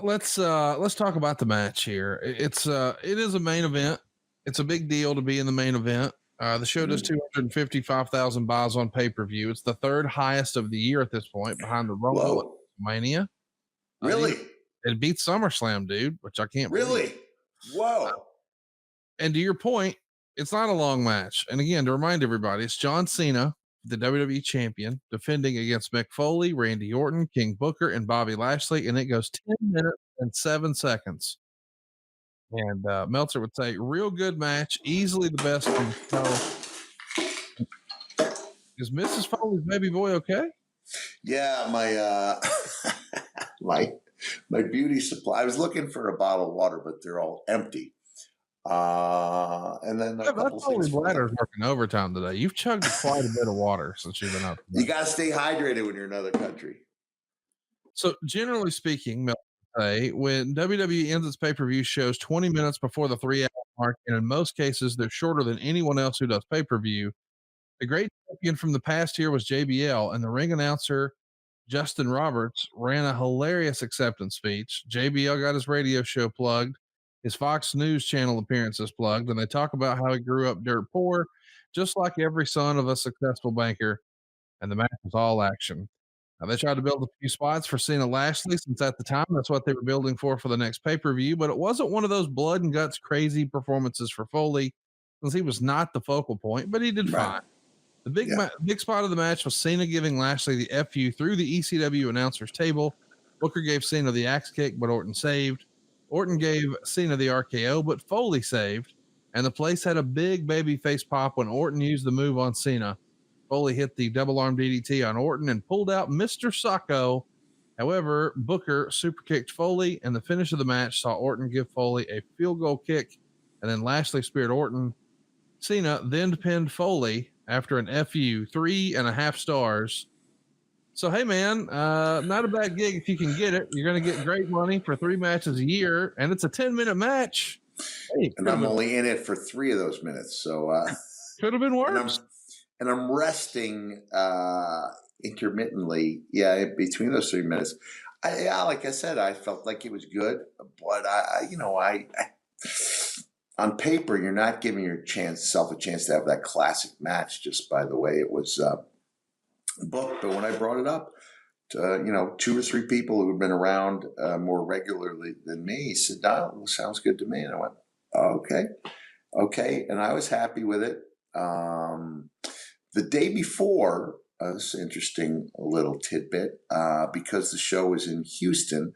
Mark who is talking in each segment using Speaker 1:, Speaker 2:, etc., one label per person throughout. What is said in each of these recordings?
Speaker 1: let's talk about the match here. It is a main event. It's a big deal to be in the main event. The show does 255,000 buys on pay-per-view. It's the third highest of the year at this point, behind the Rumble and Mania.
Speaker 2: Really?
Speaker 1: It beats SummerSlam, dude, which I can't believe.
Speaker 2: Whoa.
Speaker 1: And to your point, it's not a long match. And again, to remind everybody, it's John Cena, the WWE champion, defending against Mick Foley, Randy Orton, King Booker, and Bobby Lashley. And it goes 10 minutes and 7 seconds. And Meltzer would say, real good match, easily the best on the show. Is Mrs. Foley's baby boy okay?
Speaker 2: Yeah, my my beauty supply. I was looking for a bottle of water, but they're all empty. And then a couple things.
Speaker 1: Bladder's working overtime today. You've chugged quite a bit of water since you've been out.
Speaker 2: You got to stay hydrated when you're in another country.
Speaker 1: So generally speaking, when WWE ends its pay-per-view shows 20 minutes before the 3-hour mark, and in most cases they're shorter than anyone else who does pay-per-view. The great champion from the past here was JBL, and the ring announcer Justin Roberts ran a hilarious acceptance speech. JBL got his radio show plugged, his Fox News channel appearances plugged, and they talk about how he grew up dirt poor, just like every son of a successful banker, and the match was all action. They tried to build a few spots for Cena Lashley, since at the time that's what they were building for the next pay-per-view, but it wasn't one of those blood and guts crazy performances for Foley, since he was not the focal point, but he did fine. The big spot of the match was Cena giving Lashley the FU through the ECW announcer's table. Booker gave Cena the axe kick, but Orton saved. Orton gave Cena the RKO, but Foley saved. And the place had a big baby face pop when Orton used the move on Cena. Foley hit the double arm DDT on Orton and pulled out Mr. Socko. However, Booker super kicked Foley, and the finish of the match saw Orton give Foley a field goal kick, and then Lashley speared Orton. Cena then pinned Foley after an FU, 3.5 stars. So, hey, man, not a bad gig if you can get it. You're going to get great money for 3 matches a year, and it's a 10-minute match.
Speaker 2: Hey, and I'm only in it for 3 of those minutes, so
Speaker 1: could have been worse.
Speaker 2: And I'm resting intermittently, between those 3 minutes. Like I said, I felt like it was good, but I on paper, you're not giving yourself a chance to have that classic match just by the way it was booked. But when I brought it up to 2 or 3 people who have been around more regularly than me, said, "No, sounds good to me." And I went, "Okay," and I was happy with it. The day before, this interesting little tidbit, because the show was in Houston,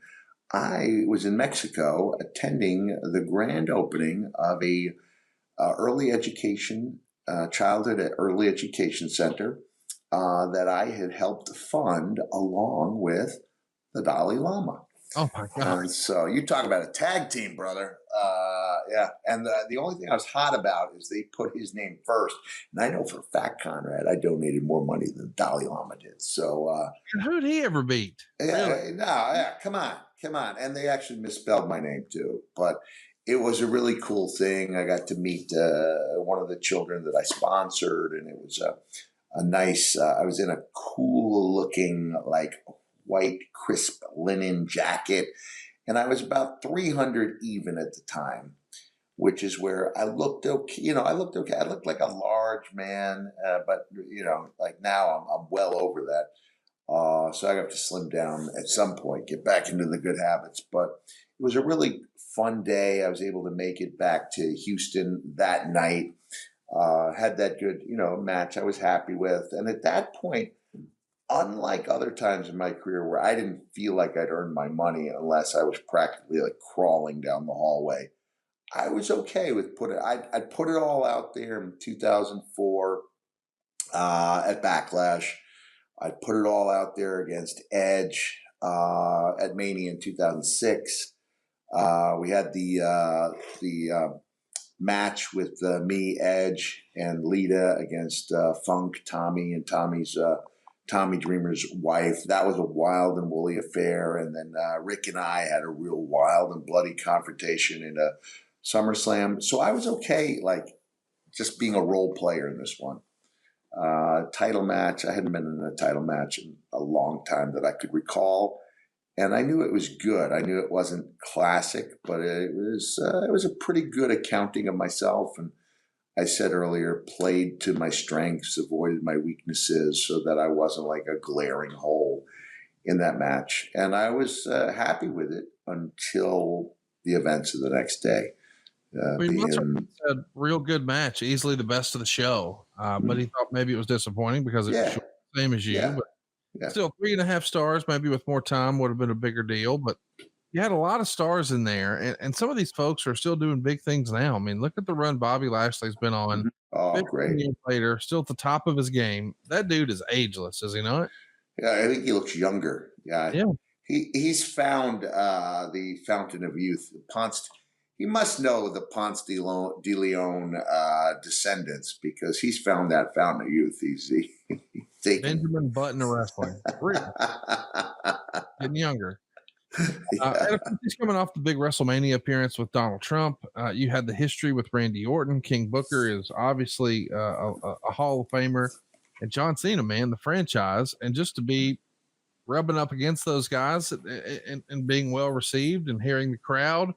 Speaker 2: I was in Mexico attending the grand opening of a early education, childhood early education center that I had helped fund along with the Dalai Lama.
Speaker 1: Oh my God!
Speaker 2: So you talk about a tag team, brother. And the only thing I was hot about is they put his name first, and I know for a fact, Conrad, I donated more money than Dalai Lama did. So
Speaker 1: who'd he ever beat?
Speaker 2: Really? Come on. And they actually misspelled my name too, but it was a really cool thing. I got to meet one of the children that I sponsored, and it was a nice. I was in a cool looking like white crisp linen jacket, and I was about 300 even at the time, which is where I looked okay. I looked okay. I looked like a large man, but like now I'm well over that. So I have to slim down at some point, get back into the good habits. But it was a really fun day. I was able to make it back to Houston that night. Had that good, match I was happy with. And at that point, unlike other times in my career where I didn't feel like I'd earned my money unless I was practically like crawling down the hallway, I was okay with I'd put it all out there in 2004 at Backlash. I put it all out there against Edge at Mania in 2006. We had the match with me, Edge, and Lita against Funk, Tommy, and Tommy Dreamer's wife. That was a wild and woolly affair. And then Rick and I had a real wild and bloody confrontation in a SummerSlam. So I was okay, like just being a role player in this one. Title match. I hadn't been in a title match in a long time that I could recall. and I knew it was good. I knew it wasn't classic, but it was a pretty good accounting of myself. And I said earlier, played to my strengths, avoided my weaknesses, so that I wasn't like a glaring hole in that match. And I was happy with it until the events of the next day.
Speaker 1: I mean, most
Speaker 2: Being,
Speaker 1: said real good match, easily the best of the show. But he thought maybe it was disappointing because it was
Speaker 2: yeah,
Speaker 1: short, same as you,
Speaker 2: yeah,
Speaker 1: but
Speaker 2: yeah.
Speaker 1: still 3.5 stars, maybe with more time would have been a bigger deal. But you had a lot of stars in there, and some of these folks are still doing big things now. I mean, look at the run Bobby Lashley's been on.
Speaker 2: Mhm. Oh,
Speaker 1: 15
Speaker 2: great.
Speaker 1: years later, still at the top of his game. That dude is ageless, is he not?
Speaker 2: Yeah, I think he looks younger. Yeah,
Speaker 1: Yeah.
Speaker 2: he's found the fountain of youth. Ponce, he must know the de Leon descendants because he's found that fountain of youth. He's taken.
Speaker 1: Benjamin Button of wrestling. Real. Getting younger. And
Speaker 2: Yeah.
Speaker 1: of course, he's coming off the big WrestleMania appearance with Donald Trump. You had the history with Randy Orton. King Booker is obviously a Hall of Famer. And John Cena, man, the franchise. And just to be rubbing up against those guys and being well received and hearing the crowd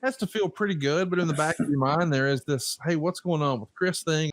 Speaker 1: has to feel pretty good. But in the back of your mind, there is this, hey, what's going on with Chris thing?